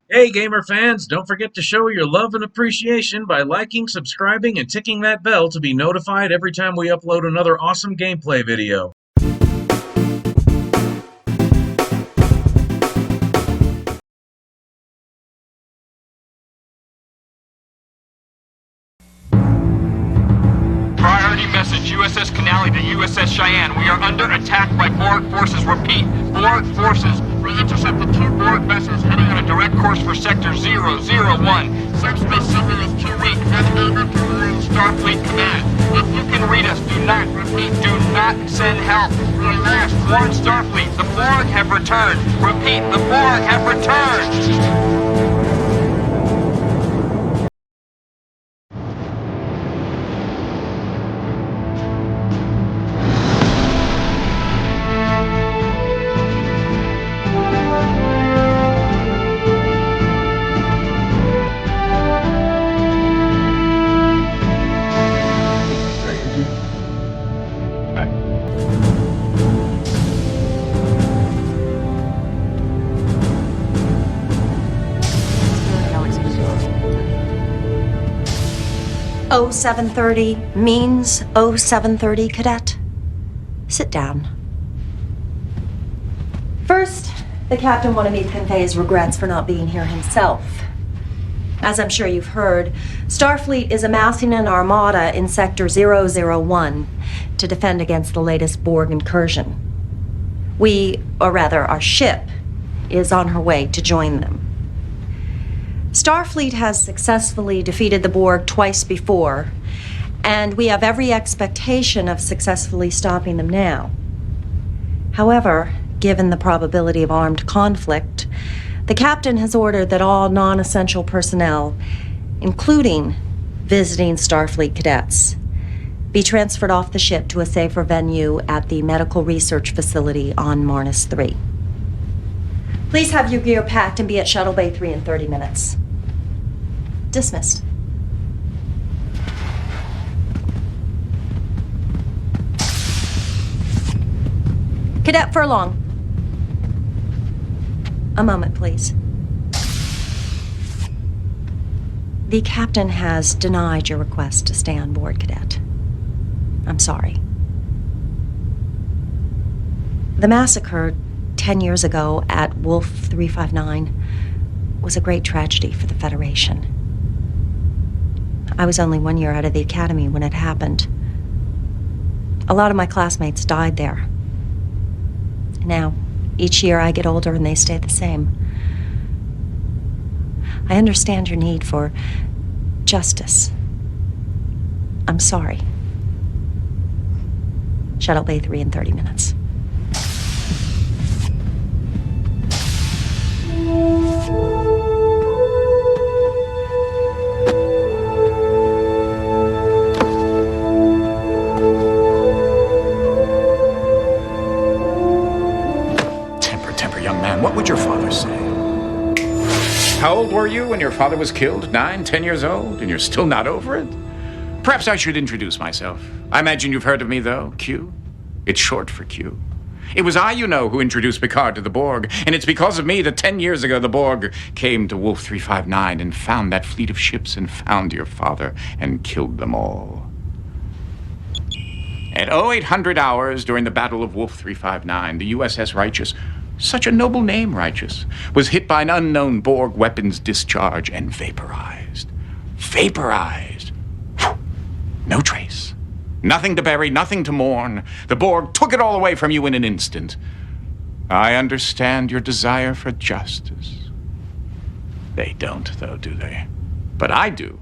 Hey, gamer fans, don't forget to show your love and appreciation by liking, subscribing, and ticking that bell to be notified every time we upload another awesome gameplay video. Priority message, USS Canali to USS Cheyenne. We are under attack by BORG forces. Repeat, BORG forces. We intercepted 2 BORG vessels heading on a direct course for Sector 001. Subspace signal is too weak. Unable to warn Starfleet Command. If you can read us, do not, repeat, do not send help. We are last. Warn Starfleet. The BORG have returned. Repeat, the BORG have returned. Oh, 7:30 means 0730, cadet. Sit down. First, the captain wanted me to convey his regrets for not being here himself. As I'm sure you've heard, Starfleet is amassing an armada in Sector 001 to defend against the latest BORG incursion. Our ship, is on her way to join them. Starfleet has successfully defeated the BORG twice before, and we have every expectation of successfully stopping them now. However, given the probability of armed conflict, the captain has ordered that all non-essential personnel, including visiting Starfleet cadets, be transferred off the ship to a safer venue at the medical research facility on Marnus 3. Please have your gear packed and be at Shuttle Bay 3 in 30 minutes. Dismissed. Cadet Furlong. A moment, please. The captain has denied your request to stay on board, Cadet. I'm sorry. The massacre 10 years ago at Wolf 359 was a great tragedy for the Federation. I was only 1 year out of the academy when it happened. A lot of my classmates died there. Now, each year I get older and they stay the same. I understand your need for justice. I'm sorry. Shuttle Bay 3 in 30 minutes. Temper, young man. What would your father say? How old were you when your father was killed? 9, 10 years old? And you're still not over it? Perhaps I should introduce myself. I imagine you've heard of me, though. Q. It's short for Q. It was I, who introduced Picard to the BORG, and it's because of me that 10 years ago the BORG came to Wolf 359 and found that fleet of ships and found your father and killed them all. At 0800 hours during the Battle of Wolf 359, the USS Righteous, such a noble name, Righteous, was hit by an unknown BORG weapons discharge and vaporized. Vaporized. Whew. No trace. Nothing to bury, nothing to mourn. The BORG took it all away from you in an instant. I understand your desire for justice. They don't, though, do they? But I do.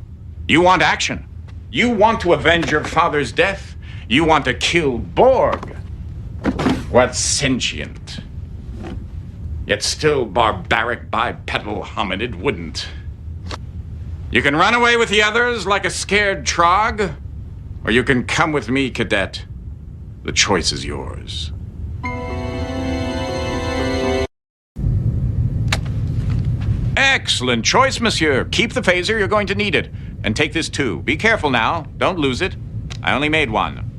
You want action. You want to avenge your father's death. You want to kill BORG. What's sentient, yet still barbaric bipedal hominid wouldn't? You can run away with the others like a scared trog, or you can come with me, cadet. The choice is yours. Excellent choice, monsieur. Keep the phaser, you're going to need it. And take this too. Be careful now. Don't lose it. I only made one.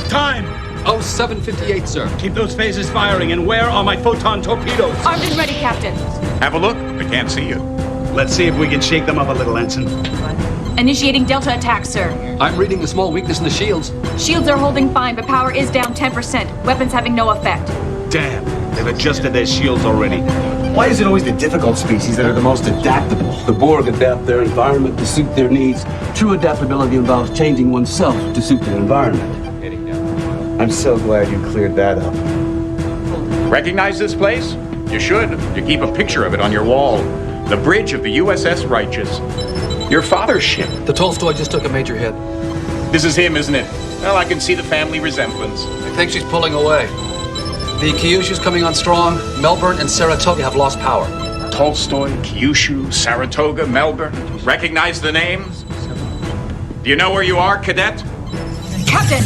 Time! 0758, sir. Keep those phases firing, and where are my photon torpedoes? Armed and ready, Captain. Have a look. They can't see you. Let's see if we can shake them up a little, Ensign. Initiating Delta attack, sir. I'm reading a small weakness in the shields. Shields are holding fine, but power is down 10%. Weapons having no effect. Damn, they've adjusted their shields already. Why is it always the difficult species that are the most adaptable? The Borg adapt their environment to suit their needs. True adaptability involves changing oneself to suit their environment. I'm so glad you cleared that up. Recognize this place? You should. You keep a picture of it on your wall. The bridge of the USS Righteous. Your father's ship. The Tolstoy just took a major hit. This is him, isn't it? Well, I can see the family resemblance. I think she's pulling away. The Kyushu's coming on strong. Melbourne and Saratoga have lost power. Tolstoy, Kyushu, Saratoga, Melbourne. Recognize the names? Do you know where you are, cadet? Captain!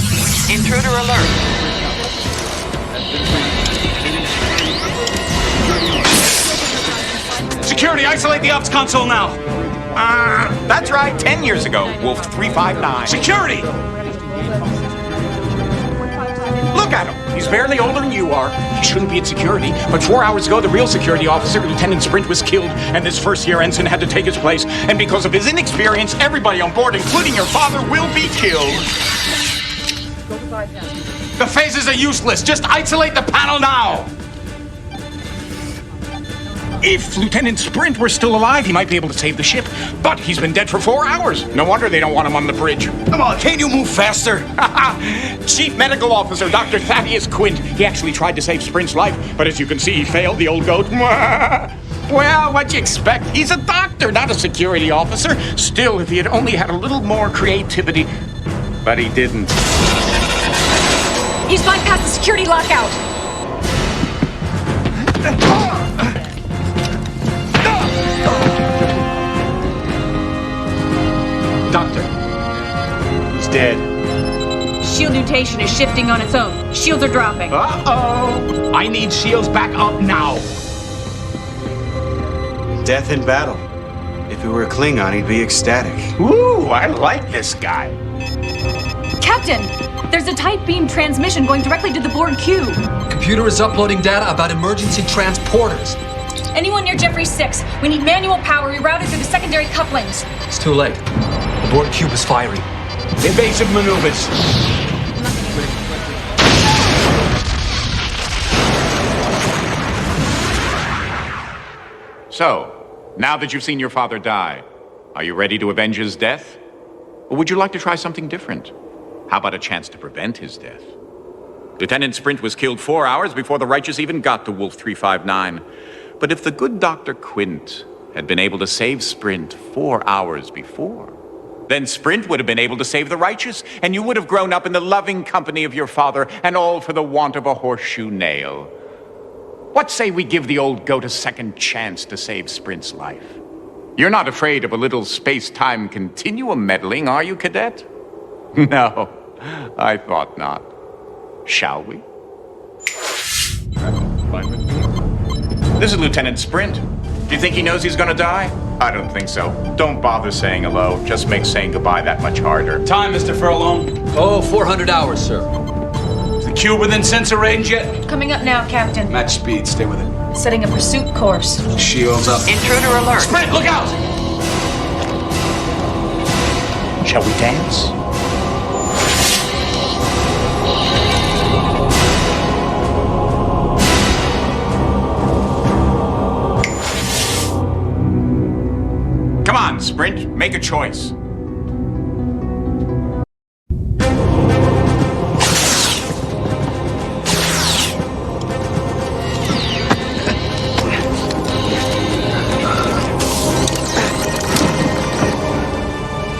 Intruder alert. Security, isolate the ops console now. That's right, 10 years ago, Wolf 359. Security! Look at him. He's barely older than you are. He shouldn't be at security. But 4 hours ago, the real security officer, Lieutenant Sprint, was killed, and this first-year ensign had to take his place. And because of his inexperience, everybody on board, including your father, will be killed. The phases are useless. Just isolate the panel now. If Lieutenant Sprint were still alive, he might be able to save the ship. But he's been dead for 4 hours. No wonder they don't want him on the bridge. Come on, can't you move faster? Chief Medical Officer Dr. Thaddeus Quint. He actually tried to save Sprint's life, but as you can see, he failed, the old goat. Well, what'd you expect? He's a doctor, not a security officer. Still, if he had only had a little more creativity. But he didn't. He's bypassed the security lockout. Doctor, he's dead. Shield mutation is shifting on its own. Shields are dropping. Uh-oh! I need shields back up now. Death in battle. If he were a Klingon, he'd be ecstatic. Ooh, I like this guy. Captain! There's a tight beam transmission going directly to the Borg cube. Computer is uploading data about emergency transporters. Anyone near Jeffrey 6? We need manual power rerouted through the secondary couplings. It's too late. The Borg cube is firing. Evasive maneuvers. So, now that you've seen your father die, are you ready to avenge his death? Or would you like to try something different? How about a chance to prevent his death? Lieutenant Sprint was killed 4 hours before the Righteous even got to Wolf 359. But if the good Dr. Quint had been able to save Sprint 4 hours before, then Sprint would have been able to save the Righteous, and you would have grown up in the loving company of your father, and all for the want of a horseshoe nail. What say we give the old goat a second chance to save Sprint's life? You're not afraid of a little space-time continuum meddling, are you, cadet? No, I thought not. Shall we? This is Lieutenant Sprint. Do you think he knows he's gonna die? I don't think so. Don't bother saying hello. Just makes saying goodbye that much harder. Time, Mr. Furlong. Oh, 400 hours, sir. Is the cube within sensor range yet? Coming up now, Captain. Match speed, stay with it. Setting a pursuit course. Shields up. Intruder alert. Sprint, look out! Shall we dance? Come on, Sprint, make a choice.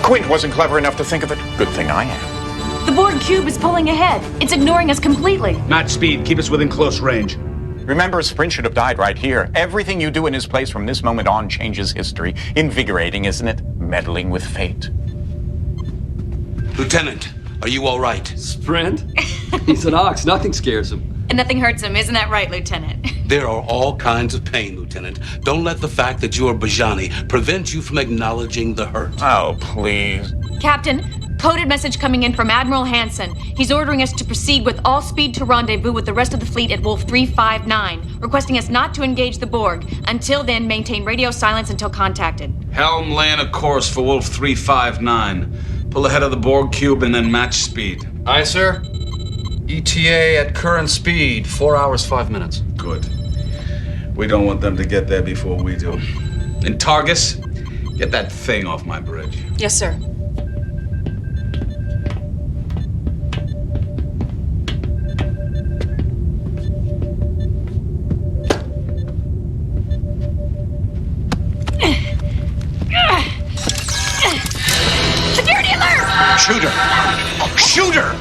Quint wasn't clever enough to think of it. Good thing I am. The Borg cube is pulling ahead. It's ignoring us completely. Match speed, keep us within close range. Remember, Sprint should have died right here. Everything you do in his place from this moment on changes history. Invigorating, isn't it? Meddling with fate. Lieutenant, are you all right? Sprint? He's an ox. Nothing scares him. And nothing hurts him, isn't that right, Lieutenant? There are all kinds of pain, Lieutenant. Don't let the fact that you are Bajani prevent you from acknowledging the hurt. Oh, please. Captain, Coded message coming in from Admiral Hansen. He's ordering us to proceed with all speed to rendezvous with the rest of the fleet at Wolf 359, requesting us not to engage the Borg. Until then, maintain radio silence until contacted. Helm laying a course for Wolf 359. Pull ahead of the Borg cube and then match speed. Aye, sir. ETA at current speed, 4 hours, 5 minutes. Good. We don't want them to get there before we do. And Targus, get that thing off my bridge. Yes, sir. Security alert! Shoot her! Shoot her!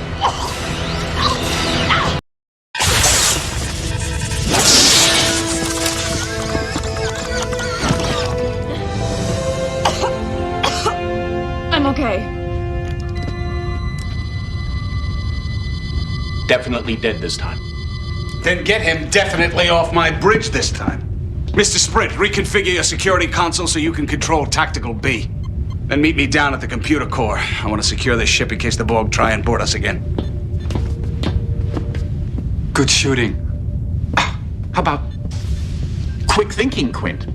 I'm okay. Definitely dead this time. Then get him definitely off my bridge this time. Mr. Sprint, reconfigure your security console so you can control Tactical B. Then meet me down at the computer core. I want to secure this ship in case the Borg try and board us again. Good shooting. How about quick thinking, Quint?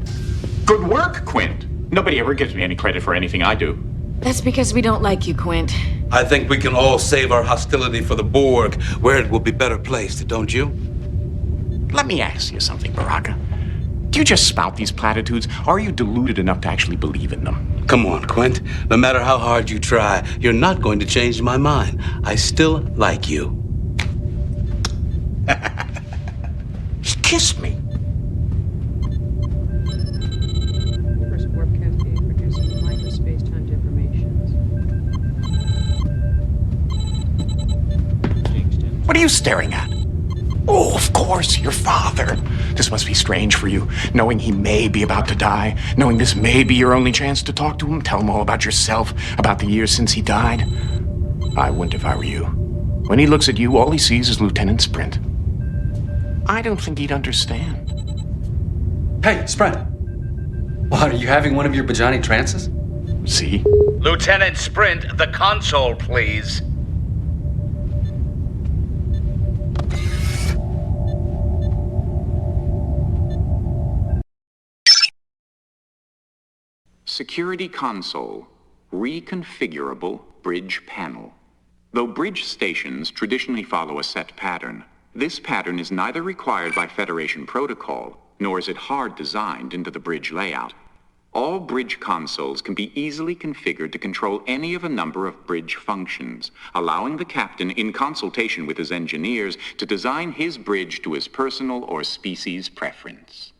Good work, Quint. Nobody ever gives me any credit for anything I do. That's because we don't like you, Quint. I think we can all save our hostility for the Borg, where it will be better placed, don't you? Let me ask you something, Baraka. Do you just spout these platitudes, or are you deluded enough to actually believe in them? Come on, Quint. No matter how hard you try, you're not going to change my mind. I still like you. Kiss me. First warp cascade producing micro space-time deformations. What are you staring at? Oh, of course, your father. This must be strange for you, knowing he may be about to die, knowing this may be your only chance to talk to him, tell him all about yourself, about the years since he died. I wouldn't if I were you. When he looks at you, all he sees is Lieutenant Sprint. I don't think he'd understand. Hey, Sprint. What, are you having one of your Bajani trances? See? Lieutenant Sprint, the console, please. Security console, reconfigurable bridge panel. Though bridge stations traditionally follow a set pattern, this pattern is neither required by Federation protocol, nor is it hard designed into the bridge layout. All bridge consoles can be easily configured to control any of a number of bridge functions, allowing the captain, in consultation with his engineers, to design his bridge to his personal or species preference.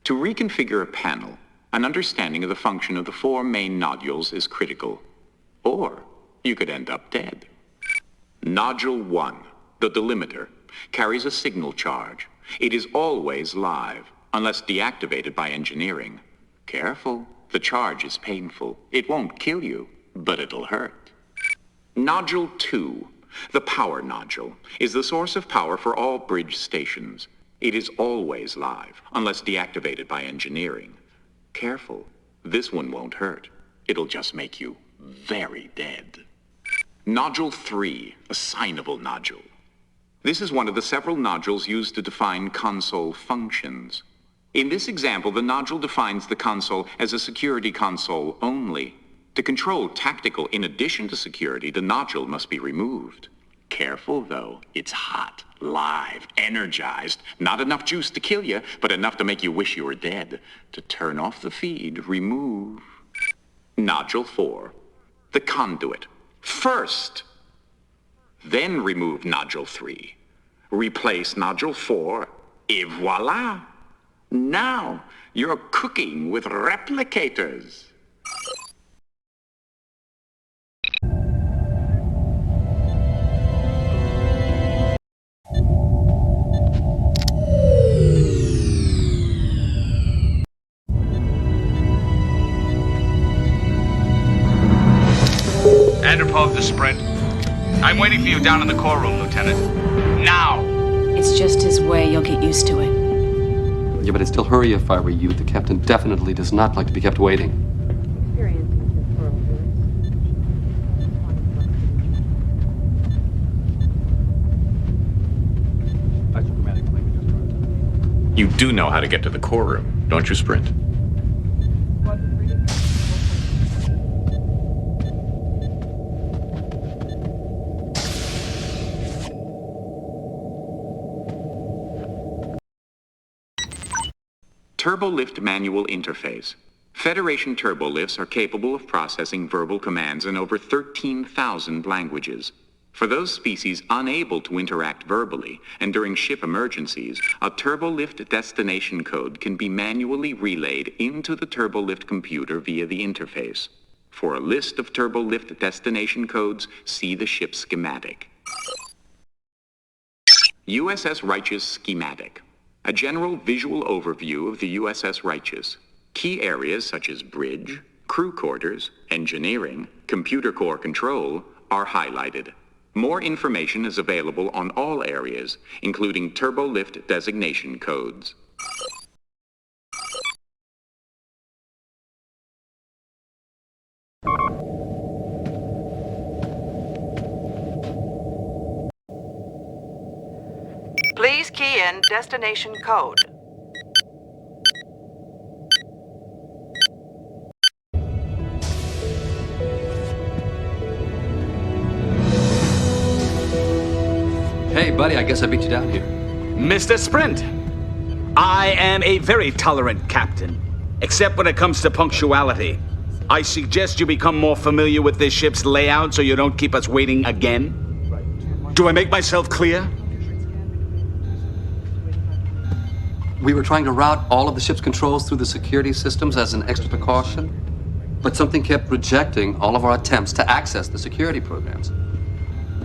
To reconfigure a panel, an understanding of the function of the four main nodules is critical. Or you could end up dead. Nodule 1, the delimiter, carries a signal charge. It is always live, unless deactivated by engineering. Careful, the charge is painful. It won't kill you, but it'll hurt. Nodule 2, the power nodule, is the source of power for all bridge stations. It is always live, unless deactivated by engineering. Careful, this one won't hurt. It'll just make you very dead. Nodule 3, assignable nodule. This is one of the several nodules used to define console functions. In this example, the nodule defines the console as a security console only. To control tactical in addition to security, the nodule must be removed. Careful, though. It's hot, live, energized. Not enough juice to kill you, but enough to make you wish you were dead. To turn off the feed, remove. Nodule 4, the conduit. First, then remove Nodule 3. Replace Nodule 4, et voila. Now, you're cooking with replicators. Andropov to Sprint. I'm waiting for you down in the core room, Lieutenant. Now! It's just his way. You'll get used to it. Yeah, but I'd still hurry if I were you. The captain definitely does not like to be kept waiting. You do know how to get to the core room, don't you, Sprint? Turbolift Manual Interface. Federation turbolifts are capable of processing verbal commands in over 13,000 languages. For those species unable to interact verbally, and during ship emergencies, a turbolift destination code can be manually relayed into the turbolift computer via the interface. For a list of turbolift destination codes, see the ship schematic. USS Righteous Schematic. A general visual overview of the USS Righteous. Key areas such as bridge, crew quarters, engineering, computer core control are highlighted. More information is available on all areas, including turbolift designation codes. Please key in destination code. Hey, buddy, I guess I beat you down here. Mr. Sprint, I am a very tolerant captain, except when it comes to punctuality. I suggest you become more familiar with this ship's layout so you don't keep us waiting again. Do I make myself clear? We were trying to route all of the ship's controls through the security systems as an extra precaution, but something kept rejecting all of our attempts to access the security programs.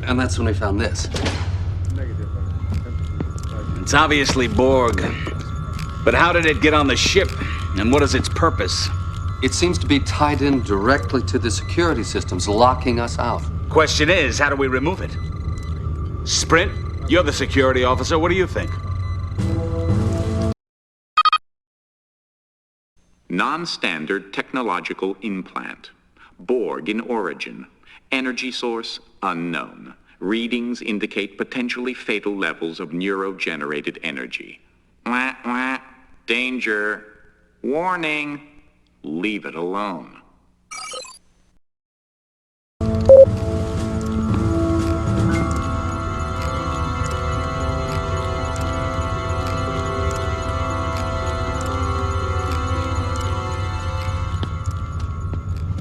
And that's when we found this. It's obviously Borg. But how did it get on the ship, and what is its purpose? It seems to be tied in directly to the security systems, locking us out. Question is, how do we remove it? Sprint, you're the security officer. What do you think? Non-standard technological implant. Borg in origin. Energy source unknown. Readings indicate potentially fatal levels of neuro-generated energy. Wah, wah. Danger. Warning. Leave it alone.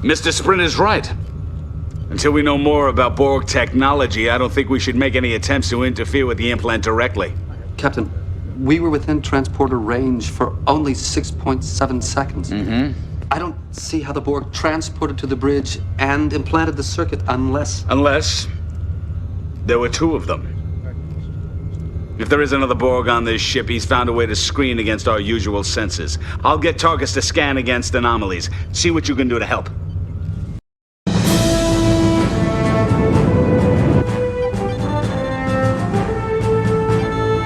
Mr. Sprint is right. Until we know more about Borg technology, I don't think we should make any attempts to interfere with the implant directly. Captain, we were within transporter range for only 6.7 seconds. I don't see how the Borg transported to the bridge and implanted the circuit unless... Unless there were two of them. If there is another Borg on this ship, he's found a way to screen against our usual senses. I'll get targets to scan against anomalies. See what you can do to help.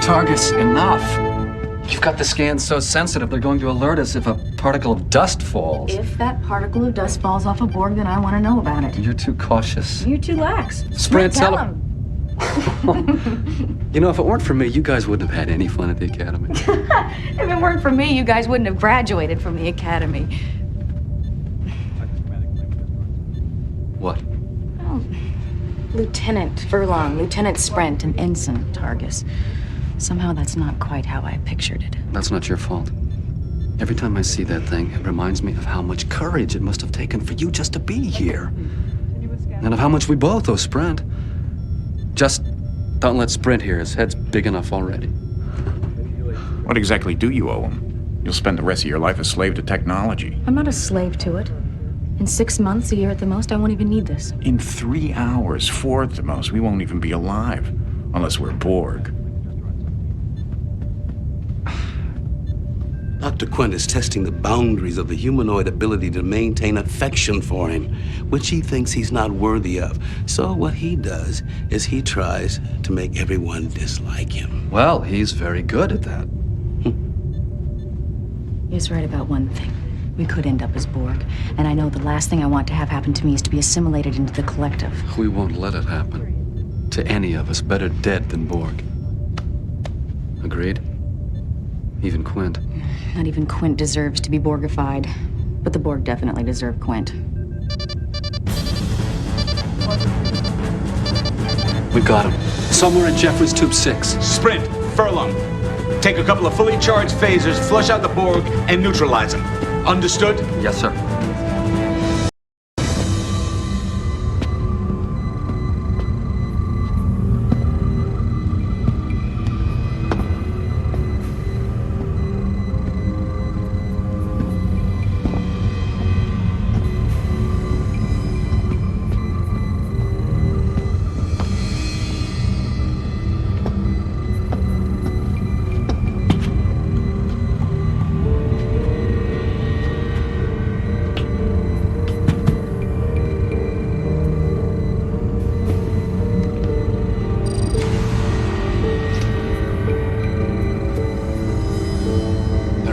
Targets, enough. You've got the scans so sensitive, they're going to alert us if a particle of dust falls. If that particle of dust falls off a Borg, then I want to know about it. You're too cautious. You're too lax. Sprint, tell him. You know, if it weren't for me, you guys wouldn't have had any fun at the academy. If it weren't for me, you guys wouldn't have graduated from the academy. What? Oh, Lieutenant Furlong, Lieutenant Sprint, and Ensign Targus. Somehow that's not quite how I pictured it. That's not your fault. Every time I see that thing, it reminds me of how much courage it must have taken for you just to be here. And of how much we both owe Sprint. Just don't let Sprint hear. His head's big enough already. What exactly do you owe him? You'll spend the rest of your life a slave to technology. I'm not a slave to it. In 6 months, a year at the most, I won't even need this. In 3 hours, 4 at the most, we won't even be alive. Unless we're Borg. Dr. Quint is testing the boundaries of the humanoid ability to maintain affection for him, which he thinks he's not worthy of. So what he does is he tries to make everyone dislike him. Well, he's very good at that. He's right about one thing. We could end up as Borg, and I know the last thing I want to have happen to me is to be assimilated into the collective. We won't let it happen. To any of us, better dead than Borg. Agreed? Even Quint. Not even Quint deserves to be Borgified. But the Borg definitely deserve Quint. We got him. Somewhere in Jeffrey's Tube 6. Sprint, Furlong. Take a couple of fully charged phasers, flush out the Borg, and neutralize them. Understood? Yes, sir.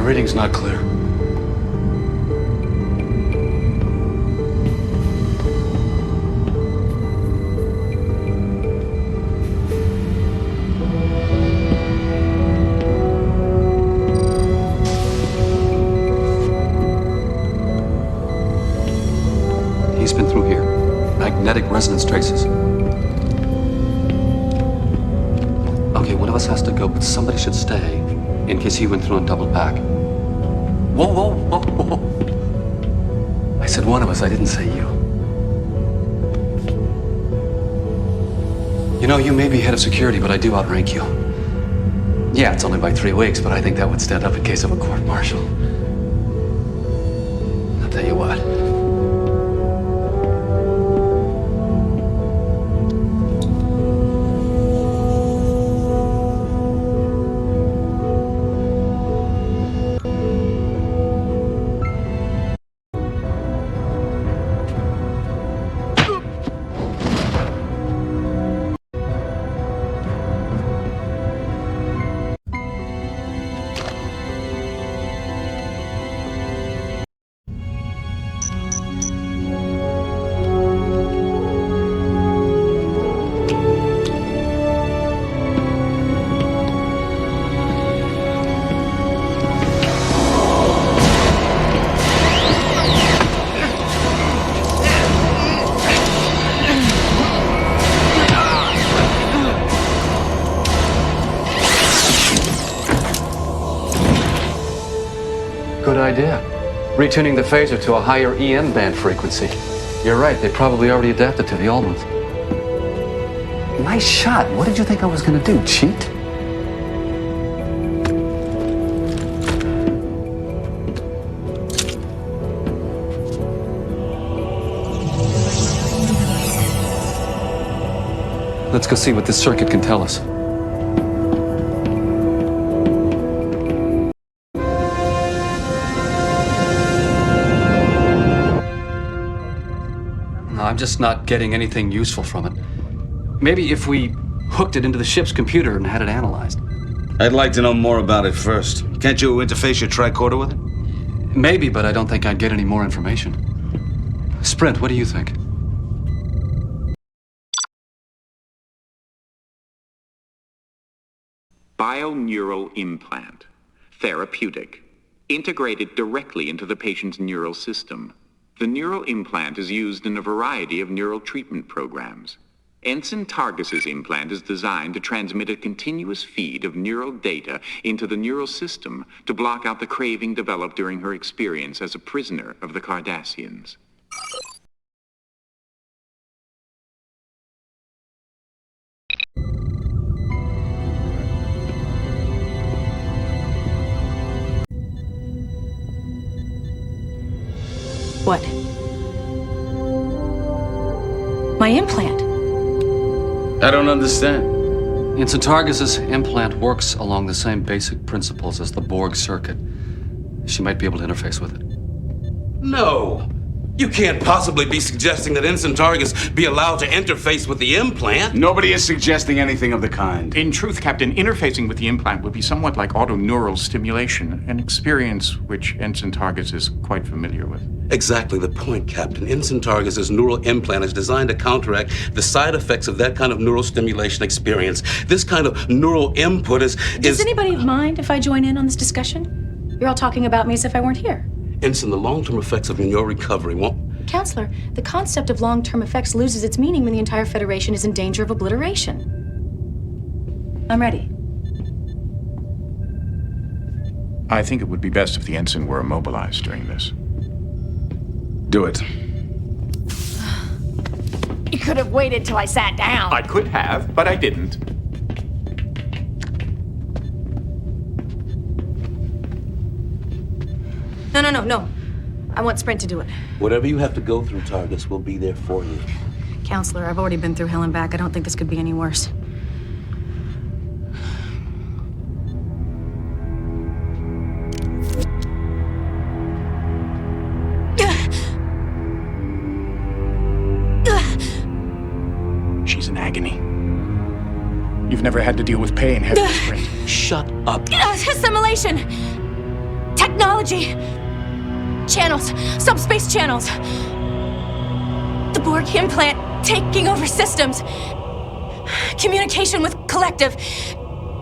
Reading's not clear. He's been through here. Magnetic resonance traces. Okay, one of us has to go, but somebody should stay in case he went through and doubled back. Whoa, whoa, whoa, whoa. I said one of us, I didn't say you. You know, you may be head of security, but I do outrank you. Yeah, it's only by 3 weeks, but I think that would stand up in case of a court-martial. I'll tell you what. Good idea. Retuning the phaser to a higher EM band frequency. You're right, they probably already adapted to the old ones. Nice shot. What did you think I was gonna do, cheat? Let's go see what this circuit can tell us. I'm just not getting anything useful from it. Maybe if we hooked it into the ship's computer and had it analyzed. I'd like to know more about it first. Can't you interface your tricorder with it? Maybe, but I don't think I'd get any more information. Sprint, what do you think? Bioneural implant. Therapeutic. Integrated directly into the patient's neural system. The neural implant is used in a variety of neural treatment programs. Ensign Targus's implant is designed to transmit a continuous feed of neural data into the neural system to block out the craving developed during her experience as a prisoner of the Cardassians. What? My implant? I don't understand. Ensign Targus's implant works along the same basic principles as the Borg circuit. She might be able to interface with it. No! You can't possibly be suggesting that Ensign Targus be allowed to interface with the implant. Nobody is suggesting anything of the kind. In truth, Captain, interfacing with the implant would be somewhat like autoneural stimulation, an experience which Ensign Targus is quite familiar with. Exactly the point, Captain. Ensign Targus' neural implant is designed to counteract the side effects of that kind of neural stimulation experience. This kind of neural input is... Does anybody mind if I join in on this discussion? You're all talking about me as if I weren't here. Ensign, the long-term effects of your recovery won't... Counselor, the concept of long-term effects loses its meaning when the entire Federation is in danger of obliteration. I'm ready. I think it would be best if the ensign were immobilized during this. Do it. You could have waited till I sat down. I could have, but I didn't. No. I want Sprint to do it. Whatever you have to go through, Targus, will be there for you. Counselor, I've already been through hell and back. I don't think this could be any worse. She's in agony. You've never had to deal with pain, have you, Sprint? Shut up. Assimilation! Technology! Channels! Subspace channels! The Borg implant taking over systems! Communication with collective!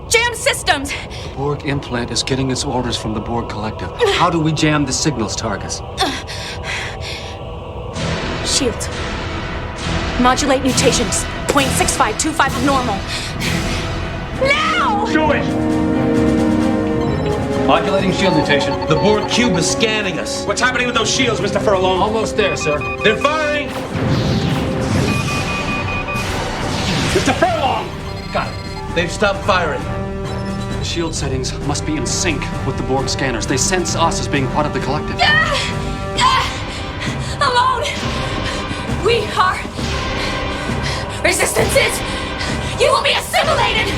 Jam systems! The Borg implant is getting its orders from the Borg collective. How do we jam the signals, Targus? Shields. Modulate mutations. 0.6525 of normal. Now! Do it! Modulating shield mutation. The Borg cube is scanning us. What's happening with those shields, Mr. Furlong? Almost there, sir. They're firing! Mr. Furlong! Got it. They've stopped firing. The shield settings must be in sync with the Borg scanners. They sense us as being part of the collective. Alone! We are resistances! You will be assimilated!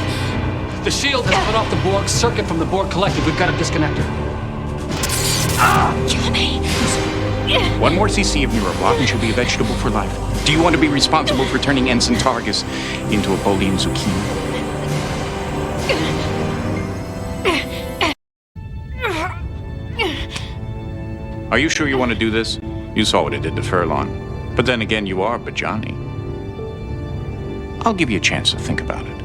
The shield has cut off the Borg circuit from the Borg collective. We've got to disconnect her. Kill me! One more CC of neuroblock and she'll be a vegetable for life. Do you want to be responsible for turning Ensign Targus into a Bolian zucchini? Are you sure you want to do this? You saw what it did to Furlong. But then again, you are Bajani. I'll give you a chance to think about it.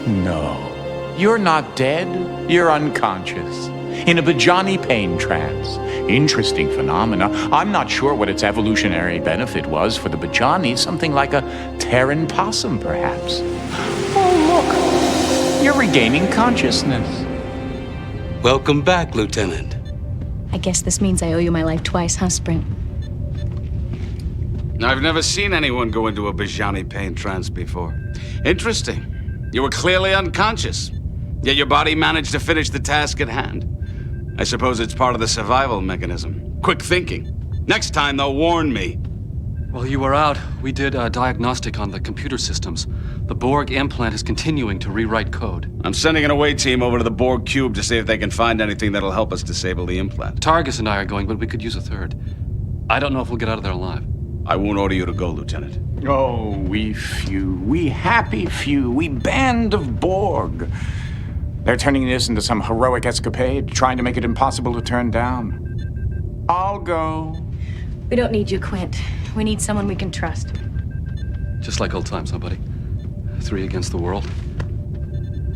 No. You're not dead. You're unconscious. In a Bajani pain trance. Interesting phenomena. I'm not sure what its evolutionary benefit was for the Bajani. Something like a Terran possum, perhaps. Oh, look. You're regaining consciousness. Welcome back, Lieutenant. I guess this means I owe you my life twice, huh, Sprint? I've never seen anyone go into a Bajani pain trance before. Interesting. You were clearly unconscious, yet your body managed to finish the task at hand. I suppose it's part of the survival mechanism. Quick thinking. Next time, though, warn me. While you were out, we did a diagnostic on the computer systems. The Borg implant is continuing to rewrite code. I'm sending an away team over to the Borg cube to see if they can find anything that'll help us disable the implant. Targus and I are going, but we could use a third. I don't know if we'll get out of there alive. I won't order you to go, Lieutenant. Oh, we few, we happy few, we band of Borg. They're turning this into some heroic escapade, trying to make it impossible to turn down. I'll go. We don't need you, Quint. We need someone we can trust. Just like old times, huh, buddy? 3 against the world.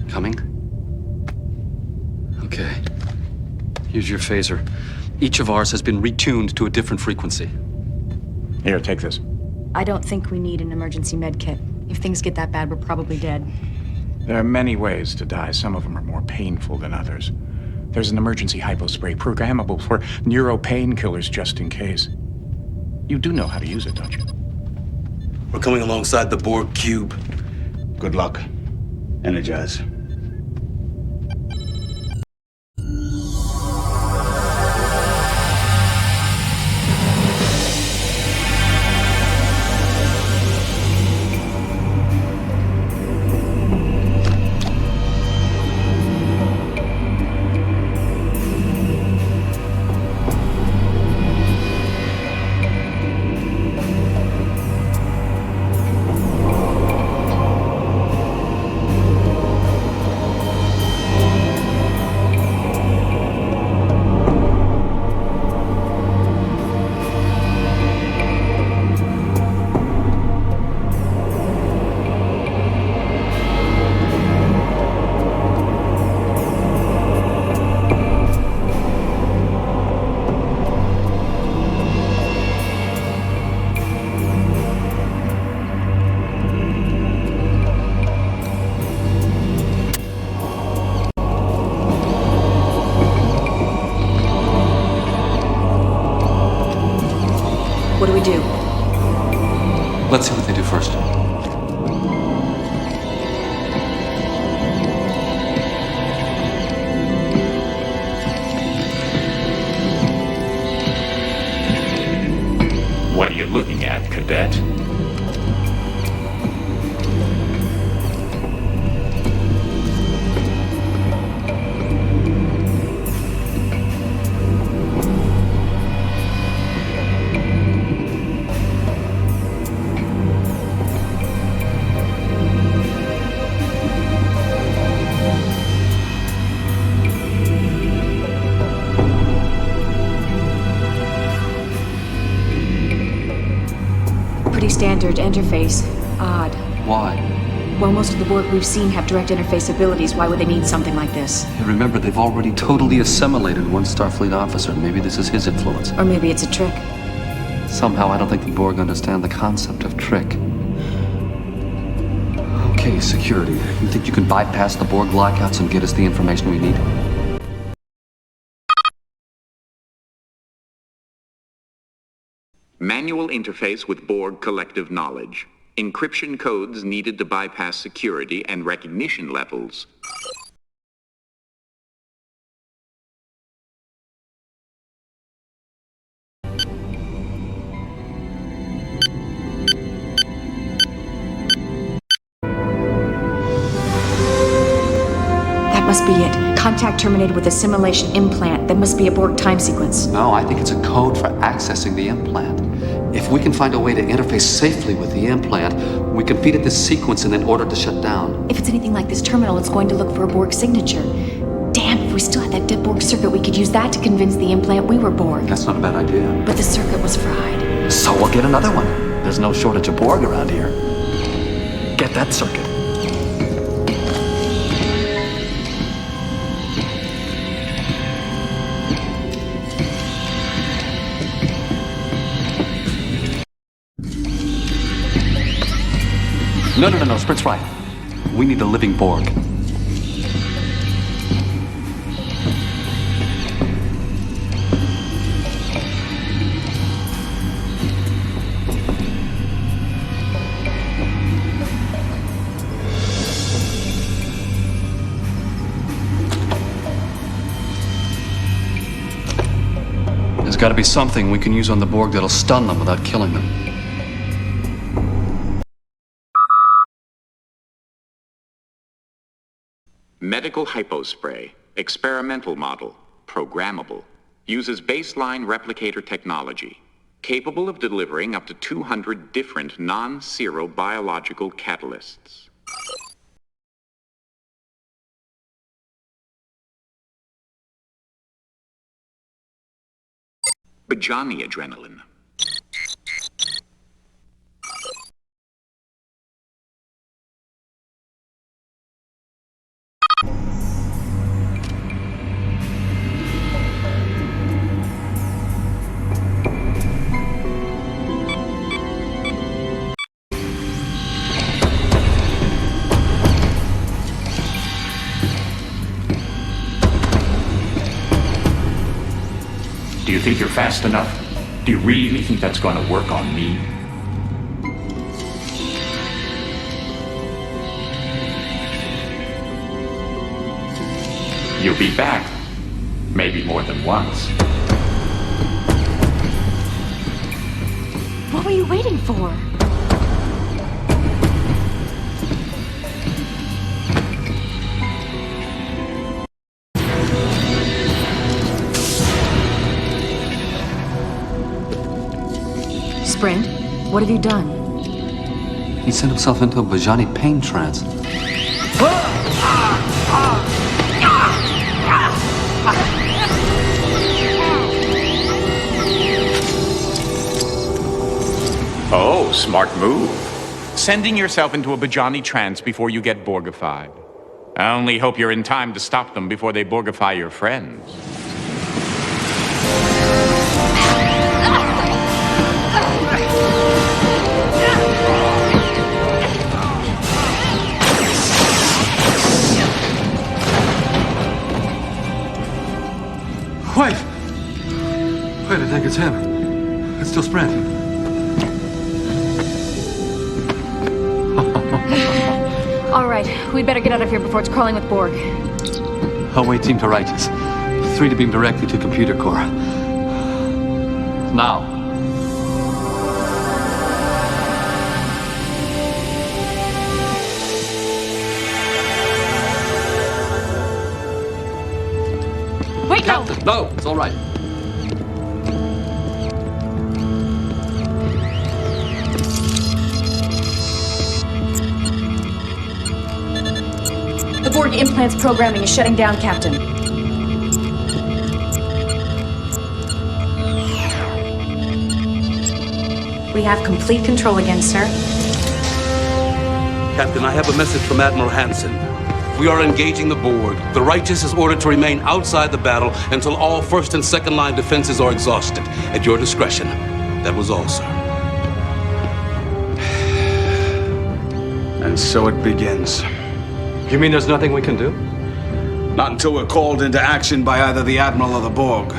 Coming? Okay. Here's your phaser. Each of ours has been retuned to a different frequency. Here, take this. I don't think we need an emergency med kit. If things get that bad, we're probably dead. There are many ways to die. Some of them are more painful than others. There's an emergency hypospray programmable for neuro painkillers just in case. You do know how to use it, don't you? We're coming alongside the Borg cube. Good luck. Energize. we do? Let's see what they do first. What are you looking at, Cadet? Pretty standard interface. Odd. Why? Well, most of the Borg we've seen have direct interface abilities. Why would they need something like this? Hey, remember, they've already totally assimilated one Starfleet officer. Maybe this is his influence. Or maybe it's a trick. Somehow, I don't think the Borg understand the concept of trick. Okay, security. You think you can bypass the Borg lockouts and get us the information we need? Manual interface with Borg collective knowledge. Encryption codes needed to bypass security and recognition levels. That must be it. Contact terminated with assimilation implant. That must be a Borg time sequence. No, I think it's a code for accessing the implant. If we can find a way to interface safely with the implant, we can feed it this sequence and then order it to shut down. If it's anything like this terminal, it's going to look for a Borg signature. Damn, if we still had that dead Borg circuit, we could use that to convince the implant we were Borg. That's not a bad idea. But the circuit was fried. So we'll get another one. There's no shortage of Borg around here. Get that circuit. No, Sprint's right. We need a living Borg. There's got to be something we can use on the Borg that'll stun them without killing them. Medical hypospray, experimental model, programmable, uses baseline replicator technology, capable of delivering up to 200 different non-zero biological catalysts. Bajani adrenaline. Do you think you're fast enough? Do you really think that's going to work on me? You'll be back. Maybe more than once. What were you waiting for? Sprint, what have you done? He sent himself into a Bajani pain trance. Oh, smart move. Sending yourself into a Bajani trance before you get Borgified. I only hope you're in time to stop them before they Borgify your friends. Wait, I think it's him. It's still Sprint. All right, we'd better get out of here before it's crawling with Borg. Away team to righteous. 3 to beam directly to computer core. Now. Wait, Captain, no, it's all right. The Borg implant's programming is shutting down, Captain. We have complete control again, sir. Captain, I have a message from Admiral Hansen. We are engaging the Borg. The Righteous is ordered to remain outside the battle until all first and second line defenses are exhausted. At your discretion. That was all, sir. And so it begins. You mean there's nothing we can do? Not until we're called into action by either the Admiral or the Borg.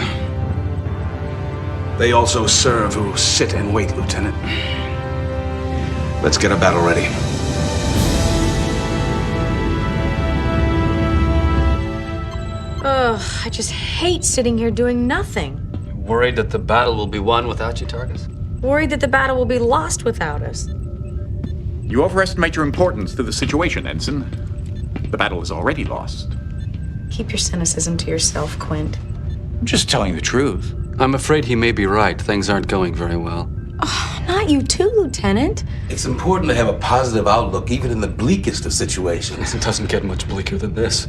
They also serve who sit and wait, Lieutenant. Let's get a battle ready. Ugh, I just hate sitting here doing nothing. Worried that the battle will be won without you, Targus? Worried that the battle will be lost without us. You overestimate your importance to the situation, Ensign. The battle is already lost. Keep your cynicism to yourself, Quint. I'm just telling the truth. I'm afraid he may be right. Things aren't going very well. Oh, not you too, Lieutenant. It's important to have a positive outlook, even in the bleakest of situations. It doesn't get much bleaker than this.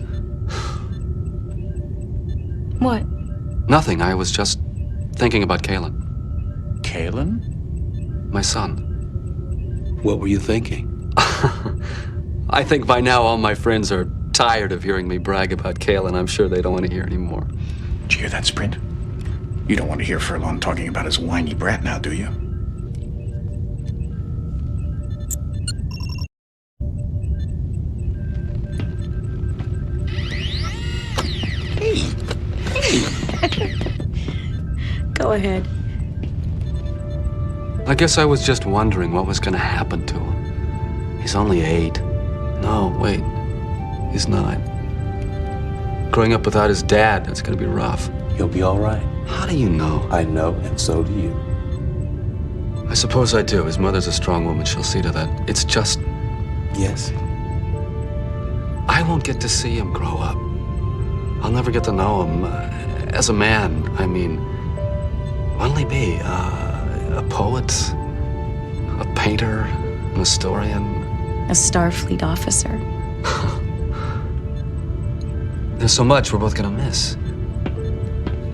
What? Nothing. I was just thinking about Kalen. Kalen? My son. What were you thinking? I think by now all my friends are tired of hearing me brag about Kalen. I'm sure they don't want to hear anymore. Did you hear that, Sprint? You don't want to hear Furlong talking about his whiny brat now, do you? Go ahead. I guess I was just wondering what was going to happen to him. He's only 8. No, wait. He's 9. Growing up without his dad, that's going to be rough. He'll be all right. How do you know? I know, and so do you. I suppose I do. His mother's a strong woman. She'll see to that. It's just... Yes. I won't get to see him grow up. I'll never get to know him as a man. I mean, what'll he be? A poet? A painter? An historian? A Starfleet officer. There's so much we're both gonna miss.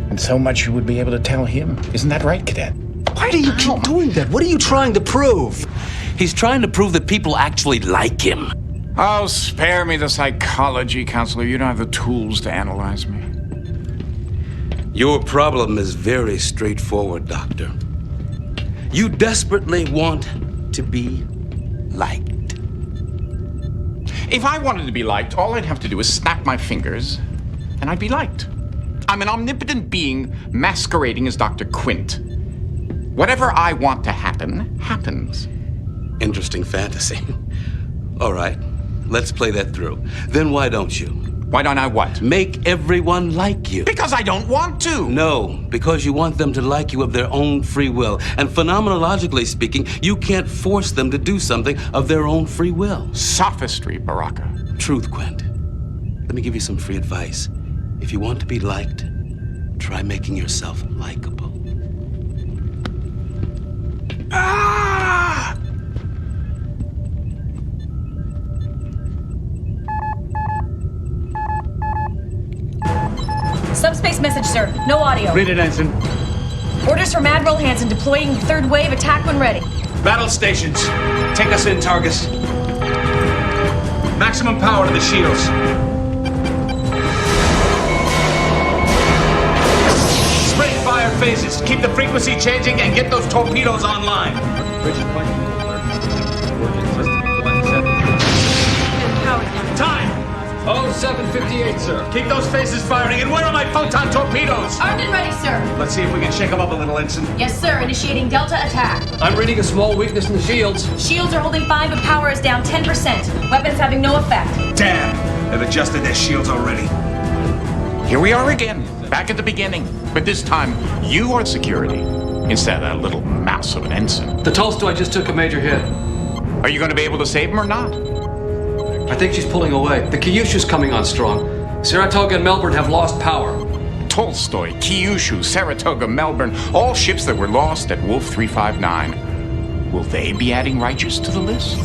And so much you would be able to tell him. Isn't that right, Cadet? Why do you keep doing that? What are you trying to prove? He's trying to prove that people actually like him. Oh, spare me the psychology, Counselor. You don't have the tools to analyze me. Your problem is very straightforward, Doctor. You desperately want to be liked. If I wanted to be liked, all I'd have to do is snap my fingers, and I'd be liked. I'm an omnipotent being masquerading as Dr. Quint. Whatever I want to happen, happens. Interesting fantasy. All right, let's play that through. Then why don't you? Why don't I what? Make everyone like you. Because I don't want to. No, because you want them to like you of their own free will. And phenomenologically speaking, you can't force them to do something of their own free will. Sophistry, Baraka. Truth, Quint. Let me give you some free advice. If you want to be liked, try making yourself likable. Ah! Subspace message, sir. No audio. Read it, Ensign. Orders from Admiral Hansen deploying third wave. Attack when ready. Battle stations. Take us in, Targus. Maximum power to the shields. Sprint fire phases. Keep the frequency changing and get those torpedoes online. Time. Oh, 758, sir. Keep those phases firing, and where are my photon torpedoes? Armed and ready, sir. Let's see if we can shake them up a little, Ensign. Yes, sir. Initiating Delta attack. I'm reading a small weakness in the shields. Shields are holding 5, but power is down 10%. Weapons having no effect. Damn! They've adjusted their shields already. Here we are again, back at the beginning. But this time, you are security, instead of that little mouse of an ensign. The Tolstoy just took a major hit. Are you going to be able to save him or not? I think she's pulling away. The Kyushu's coming on strong. Saratoga and Melbourne have lost power. Tolstoy, Kyushu, Saratoga, Melbourne, all ships that were lost at Wolf 359. Will they be adding righteous to the list?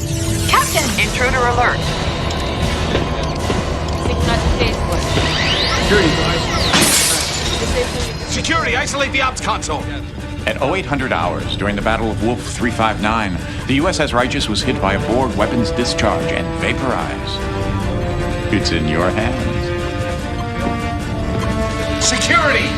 Captain! Intruder alert. 6 knots to spaceport. Security, isolate the ops console. At 0800 hours, during the Battle of Wolf 359, the USS Righteous was hit by a Borg weapons discharge and vaporized. It's in your hands. Security!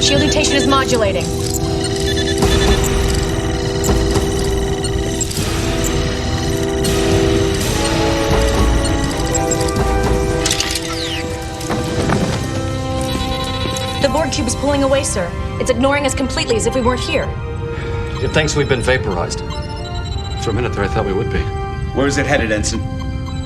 Shield mutation is modulating. The Borg cube is pulling away, sir. It's ignoring us completely as if we weren't here. It thinks we've been vaporized. For a minute there, I thought we would be. Where is it headed, Ensign?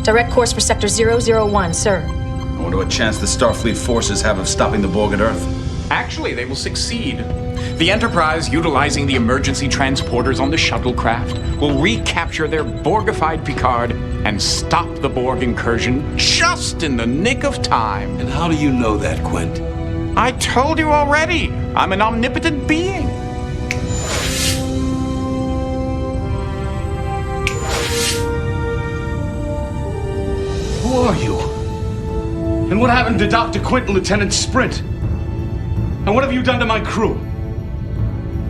Direct course for Sector 001, sir. I wonder what chance the Starfleet forces have of stopping the Borg at Earth. Actually, they will succeed. The Enterprise, utilizing the emergency transporters on the shuttlecraft, will recapture their Borgified Picard and stop the Borg incursion just in the nick of time. And how do you know that, Quint? I told you already. I'm an omnipotent being. Who are you? And what happened to Dr. Quint and Lieutenant Sprint? And what have you done to my crew?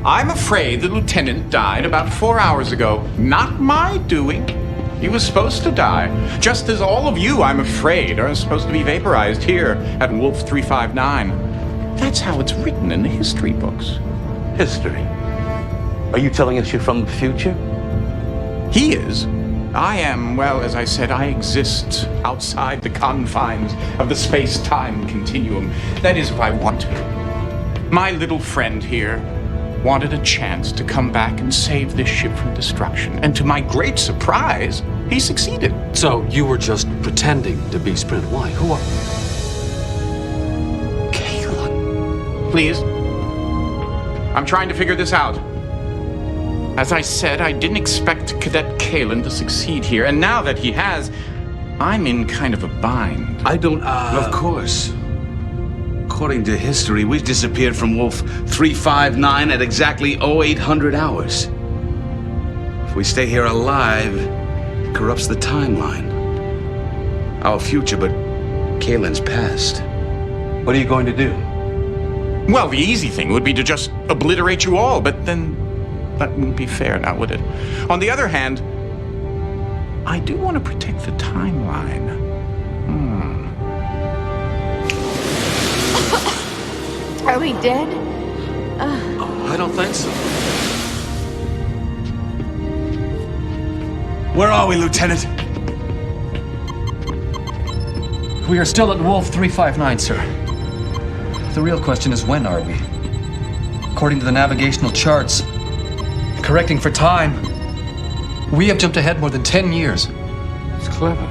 I'm afraid the lieutenant died about 4 hours ago. Not my doing. He was supposed to die. Just as all of you, I'm afraid, are supposed to be vaporized here at Wolf 359. That's how it's written in the history books. History? Are you telling us you're from the future? He is. I am, well, as I said, I exist outside the confines of the space-time continuum. That is, if I want to. My little friend here wanted a chance to come back and save this ship from destruction. And to my great surprise, he succeeded. So you were just pretending to be Sprint. Why? Who are... Kalen. Please. I'm trying to figure this out. As I said, I didn't expect Cadet Kalen to succeed here. And now that he has, I'm in kind of a bind. I don't, Of course. According to history, we've disappeared from Wolf 359 at exactly 0800 hours. If we stay here alive, it corrupts the timeline. Our future, but Kalen's past. what are you going to do? Well, the easy thing would be to just obliterate you all, but then that wouldn't be fair now, would it? On the other hand, I do want to protect the timeline. Are we dead? I don't think so. Where are we, Lieutenant? We are still at Wolf 359, sir. The real question is, when are we? According to the navigational charts, correcting for time, we have jumped ahead more than 10 years. It's clever.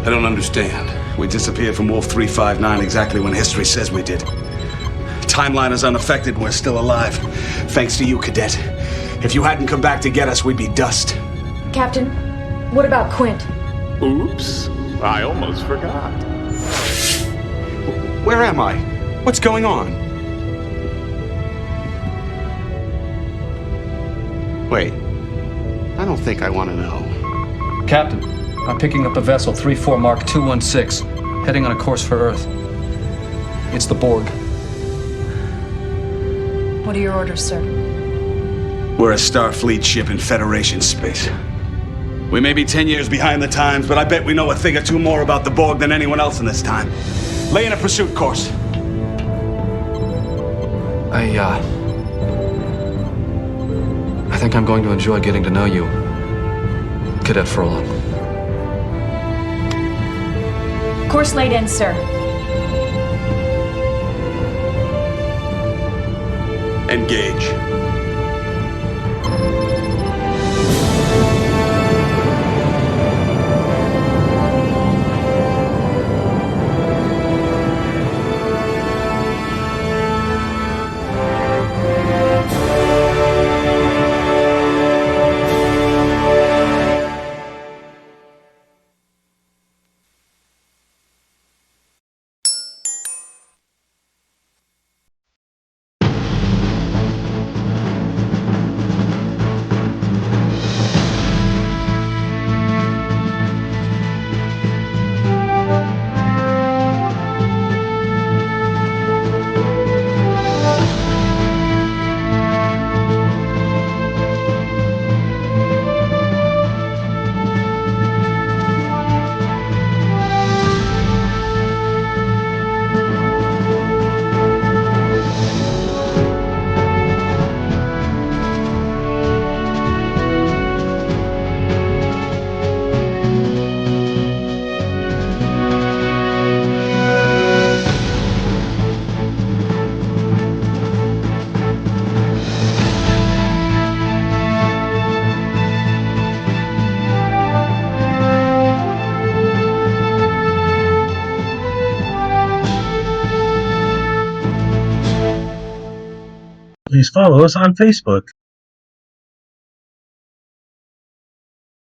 I don't understand. We disappeared from Wolf 359 exactly when history says we did. Timeline is unaffected and we're still alive. Thanks to you, Cadet. If you hadn't come back to get us, we'd be dust. Captain, what about Quint? Oops, I almost forgot. Where am I? What's going on? Wait. I don't think I want to know. Captain, I'm picking up a vessel 34 Mark 216, heading on a course for Earth. It's the Borg. What are your orders, sir? We're a Starfleet ship in Federation space. We may be 10 years behind the times, but I bet we know a thing or two more about the Borg than anyone else in this time. Lay in a pursuit course. I think I'm going to enjoy getting to know you, Cadet Furlong. Course laid in, sir. Engage. Please follow us on Facebook.